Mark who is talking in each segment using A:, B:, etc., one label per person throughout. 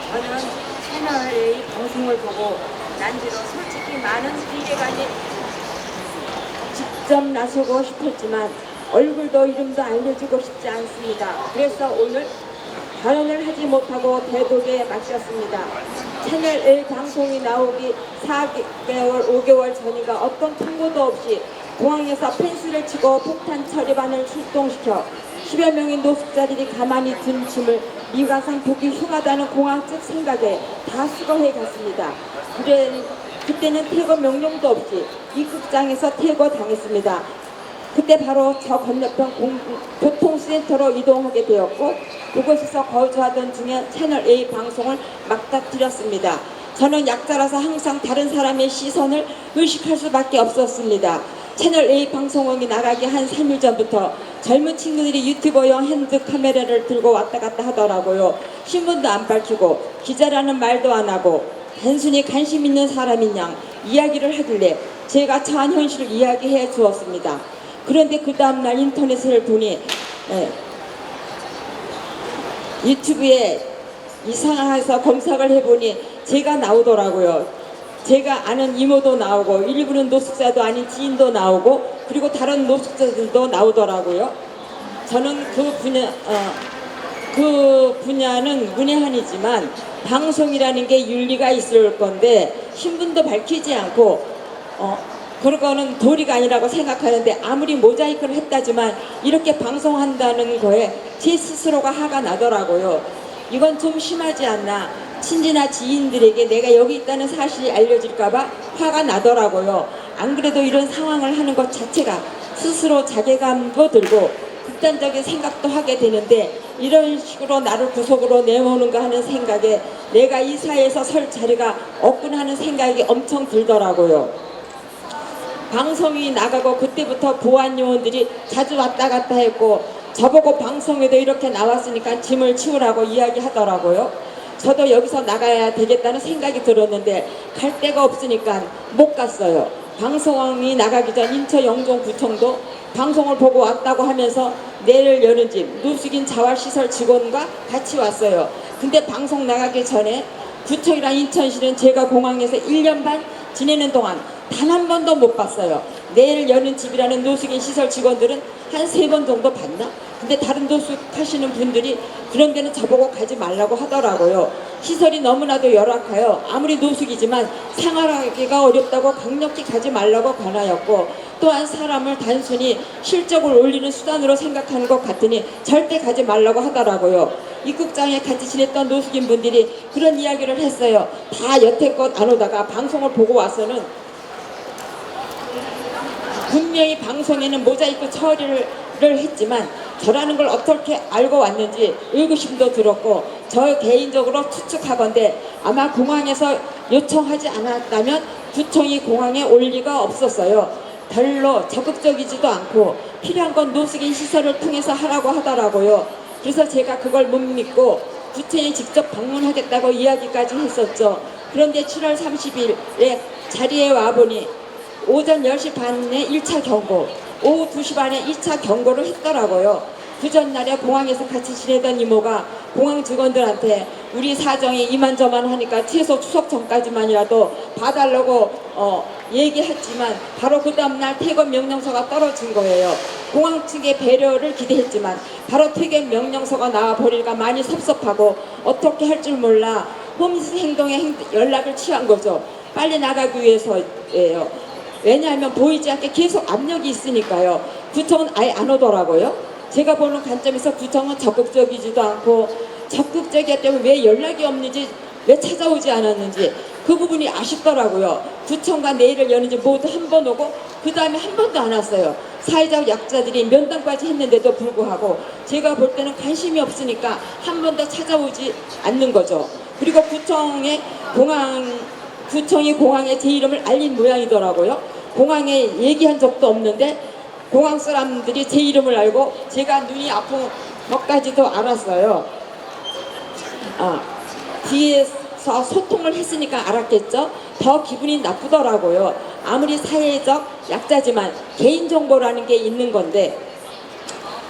A: 저는 채널A 방송을 보고 난 뒤로 솔직히 많은 기대감이 직접 나서고 싶었지만 얼굴도 이름도 알려주고 싶지 않습니다. 그래서 오늘 발언을 하지 못하고 대독에 맡겼습니다. 채널A 방송이 나오기 4개월, 5개월 전인가 어떤 통보도 없이 공항에서 펜스를 치고 폭탄 처리반을 출동시켜 10여 명의 노숙자들이 가만히 든 짐을 미관상 보기 흉하다는 공항 측 생각에 다 수거해 갔습니다. 그때는 퇴거 명령도 없이 입국장에서 퇴거당했습니다. 그때 바로 저 건너편 교통센터로 이동하게 되었고 그곳에서 거주하던 중에 채널A 방송을 맞닥뜨렸습니다. 저는 약자라서 항상 다른 사람의 시선을 의식할 수밖에 없었습니다. 채널A 방송이 나가기 한 3일 전부터 젊은 친구들이 유튜버용 핸드 카메라를 들고 왔다 갔다 하더라고요. 신분도 안 밝히고 기자라는 말도 안 하고 단순히 관심 있는 사람인 양 이야기를 하길래 제가 처한 현실을 이야기해 주었습니다. 그런데 그 다음날 인터넷을 보니 유튜브에 이상해서 검색을 해보니 제가 나오더라고요. 제가 아는 이모도 나오고 일부는 노숙자도 아닌 지인도 나오고 그리고 다른 노숙자들도 나오더라고요. 저는 그 분야는 문외한이지만 방송이라는 게 윤리가 있을 건데 신분도 밝히지 않고 그거는 도리가 아니라고 생각하는데 아무리 모자이크를 했다지만 이렇게 방송한다는 거에 제 스스로가 화가 나더라고요. 이건 좀 심하지 않나. 친지나 지인들에게 내가 여기 있다는 사실이 알려질까봐 화가 나더라고요. 안 그래도 이런 상황을 하는 것 자체가 스스로 자괴감도 들고 극단적인 생각도 하게 되는데 이런 식으로 나를 구석으로 내모는가 하는 생각에 내가 이 사회에서 설 자리가 없구나 하는 생각이 엄청 들더라고요. 방송이 나가고 그때부터 보안 요원들이 자주 왔다 갔다 했고 저보고 방송에도 이렇게 나왔으니까 짐을 치우라고 이야기하더라고요. 저도 여기서 나가야 되겠다는 생각이 들었는데 갈 데가 없으니까 못 갔어요. 방송이 나가기 전 인천 영종구청도 방송을 보고 왔다고 하면서 내를 여는 집 노숙인 자활시설 직원과 같이 왔어요. 근데 방송 나가기 전에 구청이랑 인천시는 제가 공항에서 1년 반 지내는 동안 단 한 번도 못 봤어요. 내일 여는 집이라는 노숙인 시설 직원들은 한 3번 정도 봤나? 근데 다른 노숙하시는 분들이 그런 데는 저보고 가지 말라고 하더라고요. 시설이 너무나도 열악하여 아무리 노숙이지만 생활하기가 어렵다고 강력히 가지 말라고 권하였고 또한 사람을 단순히 실적을 올리는 수단으로 생각하는 것 같으니 절대 가지 말라고 하더라고요. 입국장에 같이 지냈던 노숙인 분들이 그런 이야기를 했어요. 다 여태껏 안 오다가 방송을 보고 와서는 분명히 방송에는 모자이크 처리를 했지만 저라는 걸 어떻게 알고 왔는지 의구심도 들었고 저 개인적으로 추측하건대 아마 공항에서 요청하지 않았다면 구청이 공항에 올 리가 없었어요. 별로 적극적이지도 않고 필요한 건 노숙인 시설을 통해서 하라고 하더라고요. 그래서 제가 그걸 못 믿고 구청에 직접 방문하겠다고 이야기까지 했었죠. 그런데 7월 30일에 자리에 와보니 오전 10시 반에 1차 경고, 오후 2시 반에 2차 경고를 했더라고요. 그 전날에 공항에서 같이 지내던 이모가 공항 직원들한테 우리 사정이 이만저만 하니까 최소 추석 전까지만이라도 봐달라고 얘기했지만 바로 그 다음날 퇴근 명령서가 떨어진 거예요. 공항 측의 배려를 기대했지만 바로 퇴근 명령서가 나와버리니까 많이 섭섭하고 어떻게 할 줄 몰라 홈리스 행동에 연락을 취한 거죠. 빨리 나가기 위해서예요. 왜냐하면 보이지 않게 계속 압력이 있으니까요. 구청은 아예 안 오더라고요. 제가 보는 관점에서 구청은 적극적이지도 않고 적극적이기 때문에 왜 연락이 없는지 왜 찾아오지 않았는지 그 부분이 아쉽더라고요. 구청과 내일을 여는지 모두 한 번 오고 그 다음에 한 번도 안 왔어요. 사회적 약자들이 면담까지 했는데도 불구하고 제가 볼 때는 관심이 없으니까 한 번도 찾아오지 않는 거죠. 그리고 구청이 공항에 제 이름을 알린 모양이더라고요. 공항에 얘기한 적도 없는데 공항 사람들이 제 이름을 알고 제가 눈이 아픈 것까지도 알았어요. 뒤에서 소통을 했으니까 알았겠죠. 더 기분이 나쁘더라고요. 아무리 사회적 약자지만 개인정보라는 게 있는 건데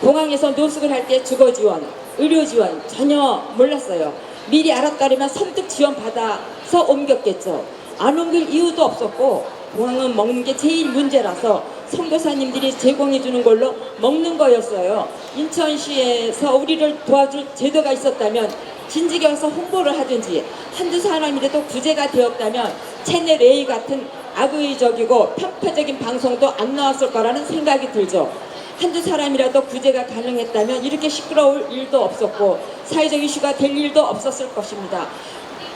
A: 공항에서 노숙을 할 때 주거 지원, 의료 지원 전혀 몰랐어요. 미리 알았다면 선뜻 지원받아서 옮겼겠죠. 안 옮길 이유도 없었고 공항은 먹는 게 제일 문제라서 선교사님들이 제공해 주는 걸로 먹는 거였어요. 인천시에서 우리를 도와줄 제도가 있었다면 진즉에 와서 홍보를 하든지 한두 사람이라도 구제가 되었다면 채널 A 같은 악의적이고 편파적인 방송도 안 나왔을 거라는 생각이 들죠. 한두 사람이라도 구제가 가능했다면 이렇게 시끄러울 일도 없었고 사회적 이슈가 될 일도 없었을 것입니다.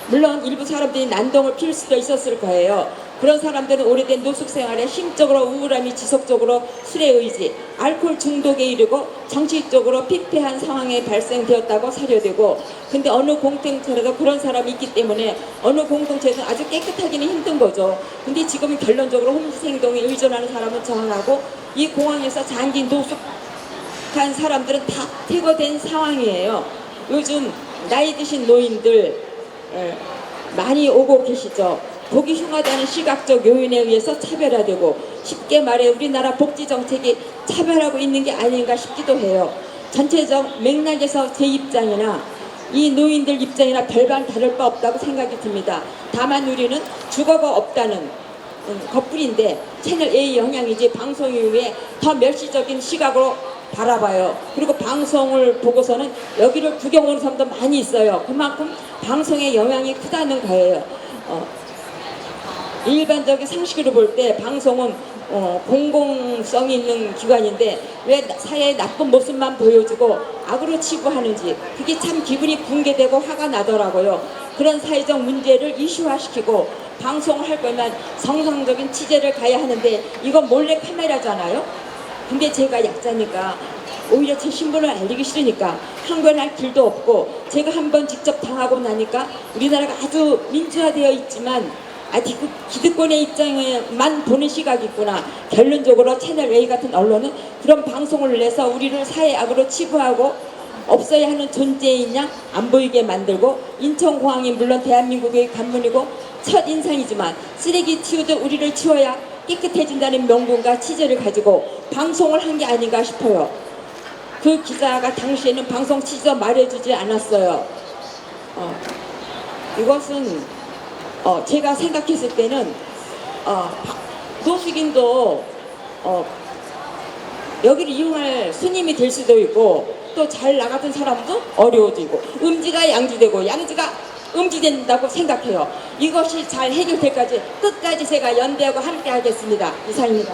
A: 물론 일부 사람들이 난동을 피울 수도 있었을 거예요. 그런 사람들은 오래된 노숙 생활에 심적으로 우울함이 지속적으로 술에 의지, 알코올 중독에 이르고 정치적으로 피폐한 상황에 발생되었다고 사료되고, 근데 어느 공동체라도 그런 사람이 있기 때문에 어느 공동체는 아주 깨끗하기는 힘든 거죠. 근데 지금은 결론적으로 홈리스 행동에 의존하는 사람은 정하고 이 공항에서 장기 노숙한 사람들은 다 퇴거된 상황이에요. 요즘 나이 드신 노인들 많이 오고 계시죠. 보기 흉하다는 시각적 요인에 의해서 차별화되고, 쉽게 말해 우리나라 복지 정책이 차별하고 있는 게 아닌가 싶기도 해요. 전체적 맥락에서 제 입장이나 이 노인들 입장이나 별반 다를 바 없다고 생각이 듭니다. 다만 우리는 주거가 없다는 것뿐인데 채널 A 영향이지 방송 이후에 더 멸시적인 시각으로 바라봐요. 그리고 방송을 보고서는 여기를 구경 오는 사람도 많이 있어요. 그만큼 방송의 영향이 크다는 거예요. 일반적인 상식으로 볼 때 방송은 공공성이 있는 기관인데 왜 사회의 나쁜 모습만 보여주고 악으로 치부하는지 그게 참 기분이 붕괴되고 화가 나더라고요. 그런 사회적 문제를 이슈화시키고 방송을 할 거면 정상적인 취재를 가야 하는데 이건 몰래 카메라잖아요. 근데 제가 약자니까 오히려 제 신분을 알리기 싫으니까 항변할 길도 없고, 제가 한번 직접 당하고 나니까 우리나라가 아주 민주화되어 있지만 아직 기득권의 입장에만 보는 시각이 있구나. 결론적으로 채널 A 같은 언론은 그런 방송을 내서 우리를 사회악으로 치부하고 없어야 하는 존재인 양 안 보이게 만들고, 인천공항이 물론 대한민국의 관문이고 첫 인상이지만 쓰레기 치우듯 우리를 치워야 깨끗해진다는 명분과 취재를 가지고 방송을 한 게 아닌가 싶어요. 그 기자가 당시에는 방송 취재 말해주지 않았어요. 이것은 제가 생각했을 때는 노숙인도 여기를 이용할 손님이 될 수도 있고, 또 잘 나가던 사람도 어려워지고, 음지가 양지되고 양지가 음지된다고 생각해요. 이것이 잘 해결될까지 끝까지 제가 연대하고 함께 하겠습니다. 이상입니다.